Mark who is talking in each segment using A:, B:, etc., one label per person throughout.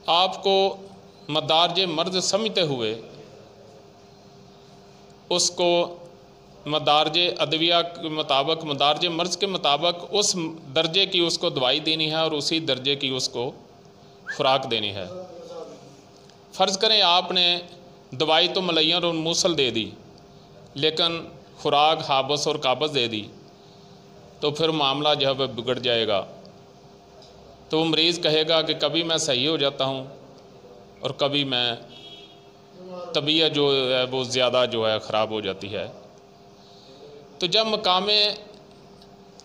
A: आपको मदारज मर्ज समझते हुए उसको मदारज अदविया के मुताबिक, मदारज मर्ज के मुताबिक उस दर्जे की उसको दवाई देनी है और उसी दर्जे की उसको खुराक देनी है। फ़र्ज़ करें आपने दवाई तो मुलय्यन और मूसल दे दी, लेकिन खुराक हाबस और काबज़ दे दी, तो फिर मामला जो है वह बिगड़ जाएगा। तो वो मरीज़ कहेगा कि कभी मैं सही हो जाता हूँ और कभी मैं तबीयत जो है वो ज़्यादा जो है ख़राब हो जाती है। तो जब मकामे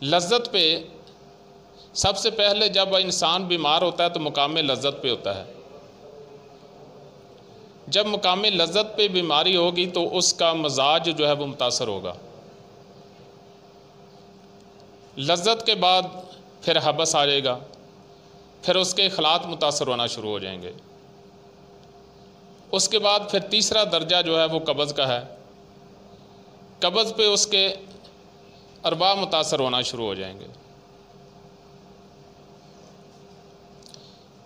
A: लज़्ज़त पे, सबसे पहले जब इंसान बीमार होता है तो मकामे लज़्ज़त पे होता है। जब मकामे लज़्ज़त पे बीमारी होगी तो उसका मजाज जो है वो मुतासर होगा। लज़्ज़त के बाद फिर हबस आ जाएगा, फिर उसके अखलात मुतासर होना शुरू हो जाएंगे। उसके बाद फिर तीसरा दर्जा जो है वो कब्ज़ का है। कब्ज़ पे उसके अरबा मुतासर होना शुरू हो जाएंगे।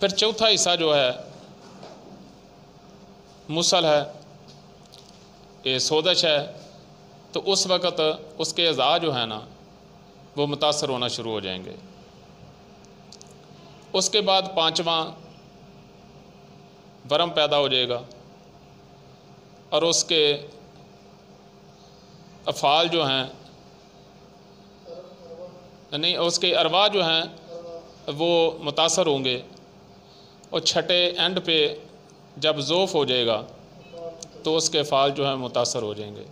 A: फिर चौथा हिस्सा जो है मुसल है, ये सोदश है, तो उस वक़्त उसके अज़ा जो है ना वो मुतासर होना शुरू हो जाएंगे। उसके बाद पाँचवा वरम पैदा हो जाएगा और उसके अफ़ाल जो हैं, नहीं, उसके अरवा जो हैं वो मुतासर होंगे। और छठे एंड पे जब ज़ोफ़ हो जाएगा तो उसके अफ़ाल जो हैं मुतासर हो जाएंगे।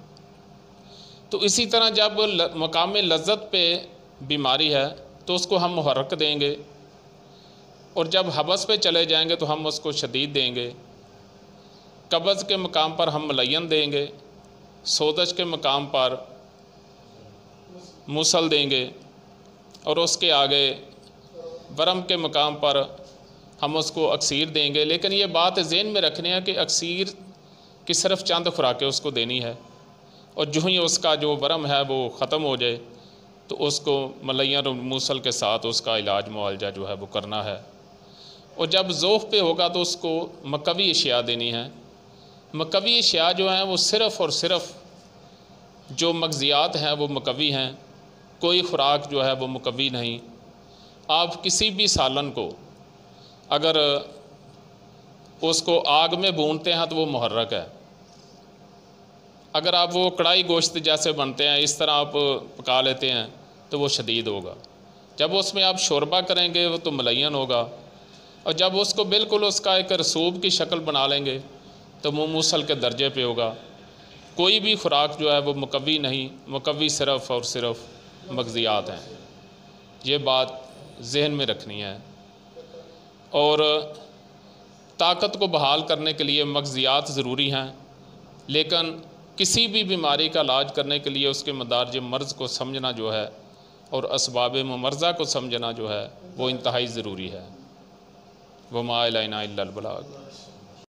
A: तो इसी तरह जब मकामे लज़्ज़त पे बीमारी है तो उसको हम मुहर्रक देंगे, और जब हबस पे चले जाएंगे तो हम उसको शदीद देंगे। कब्ज़ के मकाम पर हम मुलय्यन देंगे, सोदश के मकाम पर मुसल देंगे, और उसके आगे वरम के मकाम पर हम उसको अक्सीर देंगे। लेकिन ये बात ज़हन में रखनी है कि अक्सीर की सिर्फ चंद खुराकें उसको देनी है, और जो ही उसका जो वरम है वो ख़त्म हो जाए तो उसको मुलय्यन और मूसल के साथ उसका इलाज मुआलजा जो है वो करना है। और जब ज़ोफ़ पे होगा तो उसको मकवी अशिया देनी है। मकवी अशिया जो हैं वो सिर्फ़ और सिर्फ़ जो मग़ज़ियात हैं वो मकवी हैं, कोई ख़ुराक जो है वो मकवी नहीं। आप किसी भी सालन को अगर उसको आग में भूनते हैं तो वो मुहर्रक है। अगर आप वो कढ़ाई गोश्त जैसे बनते हैं इस तरह आप पका लेते हैं तो वो शदीद होगा। जब उसमें आप शोरबा करेंगे वो तो मुलय्यन होगा, और जब उसको बिल्कुल उसका एक रसूब की शक्ल बना लेंगे तो वो मूसल के दर्जे पे होगा। कोई भी खुराक जो है वो मुकवी नहीं, मुकवी सिर्फ़ और सिर्फ मग़ज़ियात हैं। ये बात जहन में रखनी है। और ताकत को बहाल करने के लिए मग़ज़ियात ज़रूरी हैं, लेकिन किसी भी बीमारी का इलाज करने के लिए उसके मदारज मर्ज़ को समझना जो है और असबाब ममरज़ा को समझना जो है वो इंतहाई ज़रूरी है। वमा अलैना इल्लल बलाग।